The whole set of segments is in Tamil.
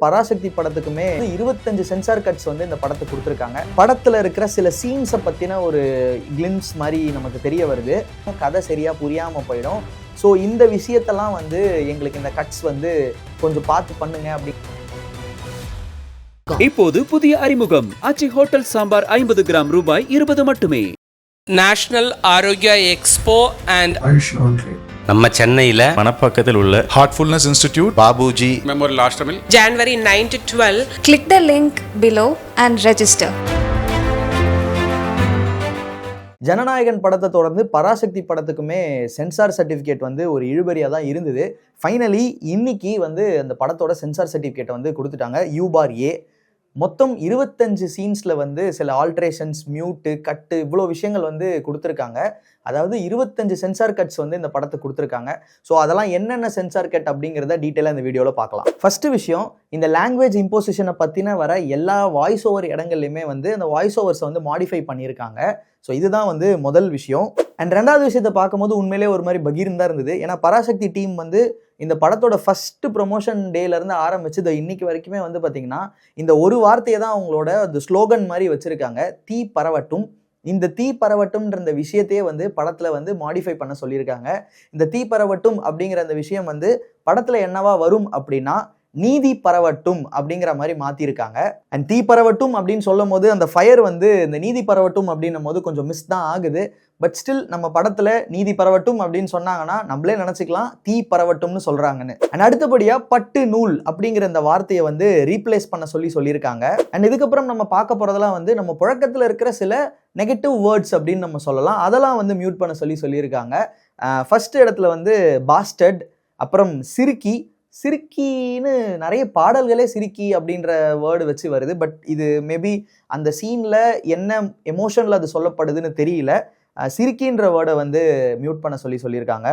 பராசக்தி படத்துக்குமே 25 சென்சார் கட்ஸ் வந்து இந்த படத்தை கொடுத்துருக்காங்க. படத்துல இருக்கிற சில சீன்ஸை பத்தின ஒரு கிளிம்ஸ் மாதிரி நமக்கு தெரிய வருது. கதை சரியா புரியாம போயிடும். ஸோ இந்த விஷயத்தெல்லாம் வந்து எங்களுக்கு இந்த கட்ஸ் வந்து கொஞ்சம் பார்த்து பண்ணுங்க அப்படி. இப்போது புதிய அறிமுகம் ஆச்சி ஹோட்டல் சாம்பார் 50 கிராம் ரூபாய் 20 மட்டுமே. நேஷனல் ஆரோக்கியா எக்ஸ்போ அண்ட் நம்ம சென்னையில் மணப்பாக்கத்தில் உள்ள ஹார்ட்ஃபுல்னஸ் இன்ஸ்டிடியூட் பாபுஜி மெமோரியல் ஆஸ்டமில் January 9 to 12. Click the link below and register. Jananayagan படத்தை தொடர்ந்து பராசக்தி படத்துக்குமே சென்சார் சர்டிஃபிகேட் வந்து ஒரு இழுபறியாக தான் இருந்தது. ஃபைனலி இன்னைக்கு வந்து அந்த படத்தோட சென்சார் சர்டிஃபிகேட்டை வந்து கொடுத்துட்டாங்க. U/A மொத்தம் 25 சீன்ஸில் வந்து சில ஆல்ட்ரேஷன்ஸ், மியூட்டு, கட்டு, இவ்வளோ விஷயங்கள் வந்து கொடுத்துருக்காங்க. அதாவது 25 சென்சார் கட்ஸ் வந்து இந்த படத்தை கொடுத்துருக்காங்க. ஸோ அதெல்லாம் என்னென்ன சென்சார் கட் அப்படிங்கிறத டீட்டெயிலாக இந்த வீடியோவில் பார்க்கலாம். ஃபர்ஸ்ட் விஷயம், இந்த லாங்குவேஜ் இம்போசிஷனை பற்றின வர எல்லா வாய்ஸ் ஓவர் இடங்கள்லையுமே வந்து அந்த வாய்ஸ் ஓவர்ஸை வந்து மாடிஃபை பண்ணியிருக்காங்க. ஸோ இதுதான் வந்து முதல் விஷயம். அண்ட் ரெண்டாவது விஷயத்தை பார்க்கும்போது உண்மையிலே ஒரு மாதிரி பகீர்ந்தா இருந்தது. ஏன்னா பராசக்தி டீம் வந்து இந்த படத்தோட ஃபர்ஸ்ட் ப்ரொமோஷன் டேலேருந்து ஆரம்பிச்சு இன்னைக்கு வரைக்குமே வந்து பார்த்தீங்கன்னா இந்த ஒரு வார்த்தையை தான் அவங்களோட அந்த ஸ்லோகன் மாதிரி வச்சுருக்காங்க, தீ பரவட்டும். இந்த தீ பரவட்டும்ன்ற இந்த விஷயத்தையே வந்து படத்தில் வந்து மாடிஃபை பண்ண சொல்லியிருக்காங்க. இந்த தீ பரவட்டும் அப்படிங்கிற அந்த விஷயம் வந்து படத்தில் என்னவா வரும் அப்படின்னா நீதி பரவட்டும் அப்படிங்கிற மாதிரி மாற்றிருக்காங்க. அண்ட் தீ பரவட்டும் அப்படின்னு சொல்லும் போது அந்த ஃபயர் வந்து இந்த நீதி பரவட்டும் அப்படின்னும் போது கொஞ்சம் மிஸ் தான் ஆகுது. பட் ஸ்டில் நம்ம படத்தில் நீதி பரவட்டும் அப்படின்னு சொன்னாங்கன்னா நம்மளே நினச்சிக்கலாம் தீ பரவட்டும்னு சொல்கிறாங்கன்னு. அண்ட் அடுத்தபடியாக பட்டு நூல் அப்படிங்கிற இந்த வார்த்தையை வந்து ரீப்ளேஸ் பண்ண சொல்லியிருக்காங்க. அண்ட் இதுக்கப்புறம் நம்ம பார்க்க போகிறதெல்லாம் வந்து நம்ம புழக்கத்தில் இருக்கிற சில நெகட்டிவ் வேர்ட்ஸ் அப்படின்னு நம்ம சொல்லலாம், அதெல்லாம் வந்து மியூட் பண்ண சொல்லியிருக்காங்க. ஃபர்ஸ்ட் இடத்துல வந்து பாஸ்டர்ட், அப்புறம் சிறுக்கின்னு நிறைய பாடல்களே சிறுக்கி அப்படின்ற வேர்டு வச்சு வருது. பட் இது மேபி அந்த சீனில் என்ன எமோஷனில் அது சொல்லப்படுதுன்னு தெரியல. சிறுக்கின்ற வேர்டை வந்து மியூட் பண்ண சொல்லியிருக்காங்க.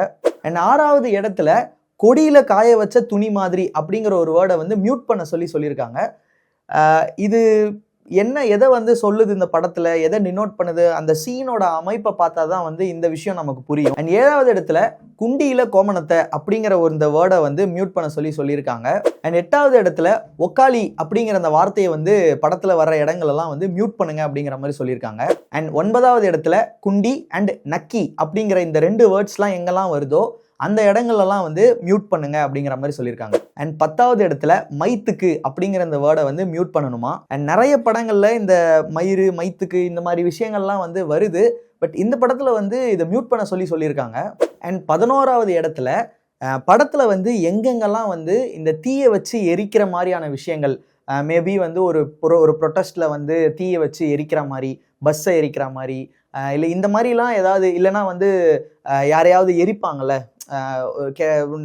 அண்ட் ஆறாவது இடத்துல கொடியில் காய வச்ச துணி மாதிரி அப்படிங்கிற ஒரு வேர்டை வந்து மியூட் பண்ண சொல்லியிருக்காங்க. இது என்ன எதை வந்து சொல்லுது இந்த படத்தில், எதை டினோட் பண்ணுது, அந்த சீனோட அமைப்பை பார்த்தா தான் வந்து இந்த விஷயம் நமக்கு புரியும். அண்ட் ஏழாவது இடத்துல குண்டியில கோமணத்தை அப்படிங்கிற ஒரு இந்த வேர்டை வந்து மியூட் பண்ண சொல்லியிருக்காங்க. அண்ட் எட்டாவது இடத்துல ஒக்காளி அப்படிங்கிற அந்த வார்த்தையை வந்து படத்தில் வர்ற இடங்களெல்லாம் வந்து மியூட் பண்ணுங்க அப்படிங்கிற மாதிரி சொல்லியிருக்காங்க. அண்ட் 9வது இடத்துல குண்டி அண்ட் நக்கி அப்படிங்கிற இந்த 2 வேர்ட்ஸ்லாம் எங்கெல்லாம் வருதோ அந்த இடங்கள்லாம் வந்து மியூட் பண்ணுங்க அப்படிங்கிற மாதிரி சொல்லியிருக்காங்க. அண்ட் 10வது இடத்துல மைத்துக்கு அப்படிங்கிற இந்த வேர்டை வந்து மியூட் பண்ணணுமா. அண்ட் நிறைய படங்கள்ல இந்த மயிறு, மைத்துக்கு இந்த மாதிரி விஷயங்கள்லாம் வந்து வருது. பட் இந்த படத்துல வந்து இதை மியூட் பண்ண சொல்லியிருக்காங்க. அண்ட் 11வது இடத்துல படத்துல வந்து எங்கெங்கெல்லாம் வந்து இந்த தீயை வச்சு எரிக்கிற மாதிரியான விஷயங்கள், மேபி வந்து ஒரு ப்ரொட்டஸ்ட்ல வந்து தீயை வச்சு எரிக்கிற மாதிரி, பஸ்ஸை எரிக்கிற மாதிரி, இல்லை இந்த மாதிரிலாம் ஏதாவது, இல்லைனா வந்து யாரையாவது எரிப்பாங்கல்ல,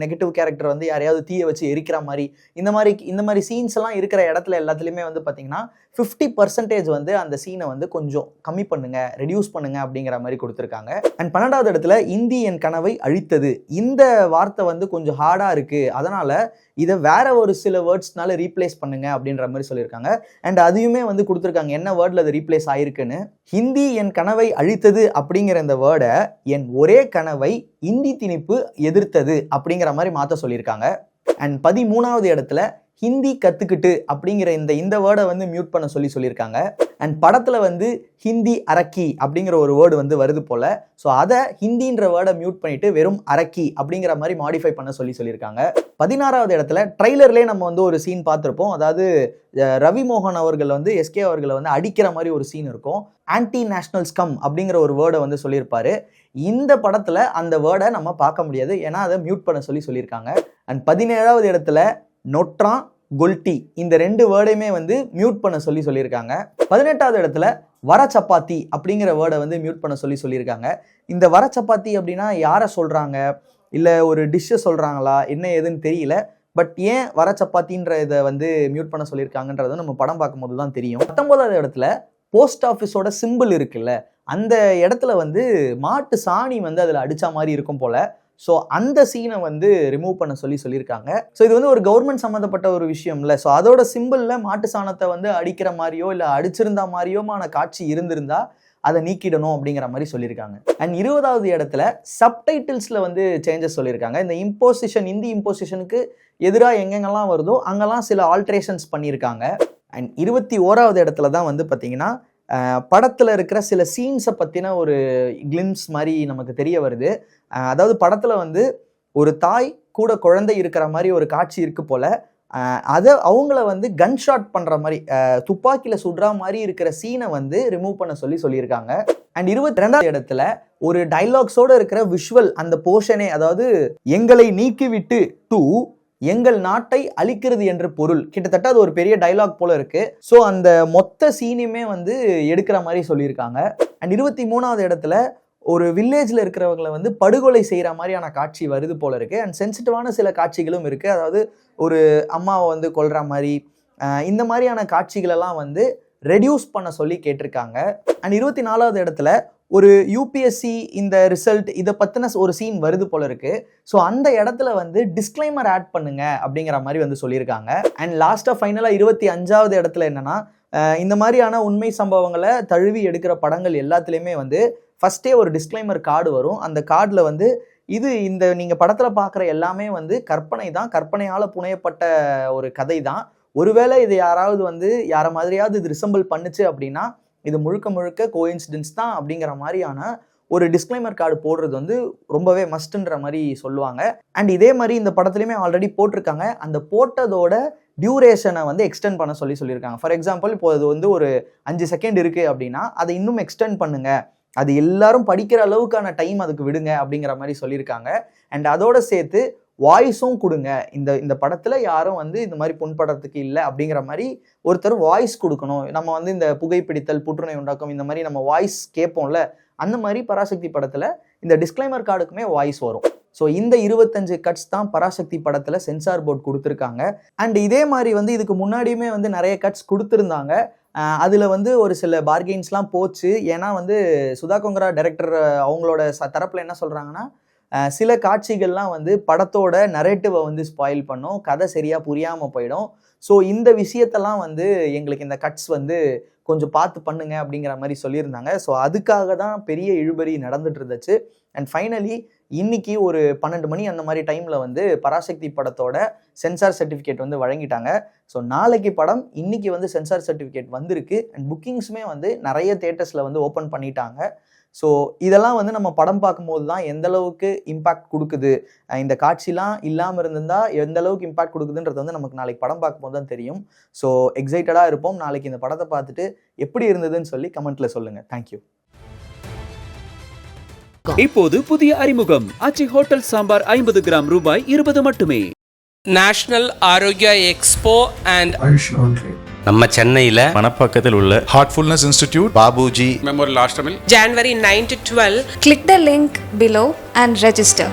நெகட்டிவ் கேரக்டர் வந்து யாரையாவது தீயை வச்சு எரிக்கிற மாதிரி, இந்த மாதிரி சீன்ஸ் எல்லாம் இருக்கிற இடத்துல எல்லாத்துலேயுமே வந்து பார்த்தீங்கன்னா 50% வந்து அந்த சீனை வந்து கொஞ்சம் கம்மி பண்ணுங்க, ரெடியூஸ் பண்ணுங்க அப்படிங்கிற மாதிரி கொடுத்துருக்காங்க. அண்ட் 12வது இடத்துல இந்தி என் கனவை அழித்தது, இந்த வார்த்தை வந்து கொஞ்சம் ஹார்டாக இருக்கு, அதனால இதை வேற ஒரு சில வேர்ட்ஸ்னால ரீப்ளேஸ் பண்ணுங்க அப்படின்ற மாதிரி சொல்லியிருக்காங்க. அண்ட் அதையுமே வந்து கொடுத்துருக்காங்க என்ன வேர்டில் அது ரீப்ளேஸ் ஆயிருக்குன்னு. ஹிந்தி என் கனவை அழித்தது அப்படிங்கிற இந்த வேர்டை என் ஒரே கனவை இந்தி திணிப்பு எதிர்த்தது அப்படிங்கிற மாதிரி மாற்ற சொல்லியிருக்காங்க. அண்ட் 13வது இடத்துல ஹிந்தி கற்றுக்கிட்டு அப்படிங்கிற இந்த வேர்டை வந்து மியூட் பண்ண சொல்லியிருக்காங்க. அண்ட் படத்தில் வந்து ஹிந்தி அரக்கி அப்படிங்கிற ஒரு வேர்டு வந்து வருது போல். ஸோ அதை ஹிந்தின்ற வேர்டை மியூட் பண்ணிட்டு வெறும் அரக்கி அப்படிங்கிற மாதிரி மாடிஃபை பண்ண சொல்லியிருக்காங்க. 16வது இடத்துல ட்ரைலர்லேயே நம்ம வந்து ஒரு சீன் பார்த்துருப்போம். அதாவது ரவி மோகன் அவர்கள் வந்து எஸ்கே அவர்களை வந்து அடிக்கிற மாதிரி ஒரு சீன் இருக்கும். ஆன்டி நேஷனல் ஸ்கம் அப்படிங்கிற ஒரு வேர்டை வந்து சொல்லியிருப்பாரு. இந்த படத்தில் அந்த வேர்டை நம்ம பார்க்க முடியாது, ஏன்னா அதை மியூட் பண்ண சொல்லியிருக்காங்க. அண்ட் 17வது இடத்துல நொட்ரான் கொல்டி, இந்த 2 வேர்டையுமே வந்து மியூட் பண்ண சொல்லியிருக்காங்க. 18வது இடத்துல வர சப்பாத்தி அப்படிங்கிற வேர்டை வந்து மியூட் பண்ண சொல்லியிருக்காங்க. இந்த வர சப்பாத்தி அப்படின்னா யாரை சொல்கிறாங்க, இல்லை ஒரு டிஷ்ஷை சொல்கிறாங்களா, என்ன ஏதுன்னு தெரியல. பட் ஏன் வர சப்பாத்தின்ற இதை வந்து மியூட் பண்ண சொல்லியிருக்காங்கன்றது நம்ம படம் பார்க்கும்போது தான் தெரியும். 19வது இடத்துல போஸ்ட் ஆஃபீஸோட சிம்பிள் இருக்குல்ல, அந்த இடத்துல வந்து மாட்டு சாணி வந்து அதில் அடித்த மாதிரி இருக்கும் போல். ஸோ அந்த சீனை வந்து ரிமூவ் பண்ண சொல்லியிருக்காங்க. ஸோ இது வந்து ஒரு கவர்மெண்ட் சம்மந்தப்பட்ட ஒரு விஷயம் இல்லை. ஸோ அதோட சிம்பிளில் மாட்டு சாணத்தை வந்து அடிக்கிற மாதிரியோ இல்லை அடிச்சிருந்தா மாதிரியோமான காட்சி இருந்திருந்தா அதை நீக்கிடணும் அப்படிங்கிற மாதிரி சொல்லியிருக்காங்க. அண்ட் 20வது இடத்துல சப்டைட்டில்ஸில் வந்து சேஞ்சஸ் சொல்லியிருக்காங்க. இந்த இம்போசிஷன், இந்தி இம்போசிஷனுக்கு எதிராக எங்கெங்கெல்லாம் வருதோ அங்கெல்லாம் சில ஆல்ட்ரேஷன்ஸ் பண்ணியிருக்காங்க. அண்ட் 21வது இடத்துல தான் வந்து பார்த்தீங்கன்னா படத்தில் இருக்கிற சில சீன்ஸை பற்றின ஒரு கிளிம்ஸ் மாதிரி நமக்கு தெரிய வருது. அதாவது படத்தில் வந்து ஒரு தாய் கூட குழந்தை இருக்கிற மாதிரி ஒரு காட்சி இருக்கு போல, அதை அவங்கள வந்து கன் ஷாட் பண்ணுற மாதிரி துப்பாக்கியில் சுடுற மாதிரி இருக்கிற சீனை வந்து ரிமூவ் பண்ண சொல்லியிருக்காங்க. அண்ட் 22வது இடத்துல ஒரு டைலாக்ஸோடு இருக்கிற விஷுவல் அந்த போர்ஷனே, அதாவது எங்களை நீக்கிவிட்டு டு எங்கள் நாட்டை அழிக்கிறது என்ற பொருள், கிட்டத்தட்ட அது ஒரு பெரிய டைலாக் போல இருக்கு. ஸோ அந்த மொத்த சீனுமே வந்து எடுக்கிற மாதிரி சொல்லியிருக்காங்க. அண்ட் 23வது இடத்துல ஒரு வில்லேஜில் இருக்கிறவங்களை வந்து படுகொலை செய்கிற மாதிரியான காட்சி வருது போல இருக்கு. அண்ட் சென்சிட்டிவான சில காட்சிகளும் இருக்கு. அதாவது ஒரு அம்மாவை வந்து கொல்ற மாதிரி இந்த மாதிரியான காட்சிகளெல்லாம் வந்து ரெடியூஸ் பண்ண சொல்லி கேட்டிருக்காங்க. அண்ட் 24வது இடத்துல ஒரு யூபிஎஸ்சி இந்த ரிசல்ட் இதை பற்றின ஒரு சீன் வருது போல இருக்கு. ஸோ அந்த இடத்துல வந்து டிஸ்க்ளைமர் ஆட் பண்ணுங்க அப்படிங்கிற மாதிரி வந்து சொல்லியிருக்காங்க. அண்ட் லாஸ்ட்டாக ஃபைனலாக 25வது இடத்துல என்னன்னா, இந்த மாதிரியான உண்மை சம்பவங்களை தழுவி எடுக்கிற படங்கள் எல்லாத்துலேயுமே வந்து ஃபஸ்ட்டே ஒரு டிஸ்க்ளைமர் கார்டு வரும். அந்த கார்டில் வந்து இந்த நீங்கள் படத்தில் பார்க்குற எல்லாமே வந்து கற்பனை தான், கற்பனையால் புனையப்பட்ட ஒரு கதை தான். ஒருவேளை இது யாராவது வந்து யாரை மாதிரியாவது இது ரிசம்பிள் பண்ணுச்சு அப்படின்னா இது முழுக்க முழுக்க கோஇன்சிடென்ஸ் தான் அப்படிங்கிற மாதிரியான ஒரு டிஸ்க்ளைமர் கார்டு போடுறது வந்து ரொம்பவே மஸ்ட்ன்ற மாதிரி சொல்லுவாங்க. அண்ட் இதே மாதிரி இந்த படத்துலையுமே ஆல்ரெடி போட்டிருக்காங்க. அந்த போட்டதோட டியூரேஷனை வந்து எக்ஸ்டெண்ட் பண்ண சொல்லியிருக்காங்க. ஃபார் எக்ஸாம்பிள், இப்போ அது வந்து ஒரு 5 செகண்ட் இருக்குது அப்படின்னா அதை இன்னும் எக்ஸ்டெண்ட் பண்ணுங்க, அது எல்லாரும் படிக்கிற அளவுக்கான டைம் அதுக்கு விடுங்க அப்படிங்கிற மாதிரி சொல்லியிருக்காங்க. அண்ட் அதோட சேர்த்து வாய்ஸும் கொடுங்க. இந்த படத்தில் யாரும் வந்து இந்த மாதிரி புண்படுறதுக்கு இல்லை அப்படிங்கிற மாதிரி ஒருத்தர் வாய்ஸ் கொடுக்கணும். நம்ம வந்து இந்த புகைப்பிடித்தல், புற்றுநோய் உண்டாக்கும், இந்த மாதிரி நம்ம வாய்ஸ் கேட்போம்ல, அந்த மாதிரி பராசக்தி படத்தில் இந்த டிஸ்க்ளைமர் கார்டுக்குமே வாய்ஸ் வரும். ஸோ இந்த 25 கட்ஸ் தான் பராசக்தி படத்தில் சென்சார் போர்ட் கொடுத்துருக்காங்க. அண்ட் இதே மாதிரி வந்து இதுக்கு முன்னாடியுமே வந்து நிறைய கட்ஸ் கொடுத்துருந்தாங்க. அதில் வந்து ஒரு சில பார்கெயின்ஸ்லாம் போச்சு. ஏன்னா வந்து சுதா கொங்கரா டைரக்டர் அவங்களோட தரப்பில் என்ன சொல்கிறாங்கன்னா, சில காட்சிகள்லாம் வந்து படத்தோட நரேட்டிவை வந்து ஸ்பாயில் பண்ணும், கதை சரியாக புரியாமல் போயிடும். ஸோ இந்த விஷயத்தெல்லாம் வந்து எங்களுக்கு இந்த கட்ஸ் வந்து கொஞ்சம் பார்த்து பண்ணுங்க அப்படிங்கிற மாதிரி சொல்லியிருந்தாங்க. ஸோ அதுக்காக தான் பெரிய இழுபறி நடந்துட்டு இருந்துச்சு. அண்ட் ஃபைனலி இன்னைக்கு ஒரு 12 மணி அந்த மாதிரி டைமில் வந்து பராசக்தி படத்தோட சென்சார் சர்டிஃபிகேட் வந்து வழங்கிட்டாங்க. ஸோ நாளைக்கு படம், இன்னைக்கு வந்து சென்சார் சர்டிஃபிகேட் வந்திருக்கு. அண்ட் புக்கிங்ஸுமே வந்து நிறைய தியேட்டர்ஸில் வந்து ஓப்பன் பண்ணிட்டாங்க. ஸோ இதெல்லாம் வந்து நம்ம படம் பார்க்கும்போது தான் எந்த அளவுக்கு இம்பேக்ட் கொடுக்குது, இந்த காட்சிலாம் இல்லாமல் இருந்திருந்தால் எந்த அளவுக்கு இம்பேக்ட் கொடுக்குதுன்றது வந்து நமக்கு நாளைக்கு படம் பார்க்கும்போது தான் தெரியும். ஸோ எக்ஸைட்டடாக இருப்போம். நாளைக்கு இந்த படத்தை பார்த்துட்டு எப்படி இருந்ததுன்னு சொல்லி கமெண்ட்டில் சொல்லுங்கள். தேங்க்யூ. இப்போது புதிய அறிமுகம் ஆச்சி ஹோட்டல் சாம்பார் 50 கிராம் ரூபாய் 20 மட்டுமே. National Arogya Expo and நம்ம சென்னையில் மணப்பாக்கத்தில் உள்ள Heartfulness institute Babuji January 9 to 12. Click the link below and register.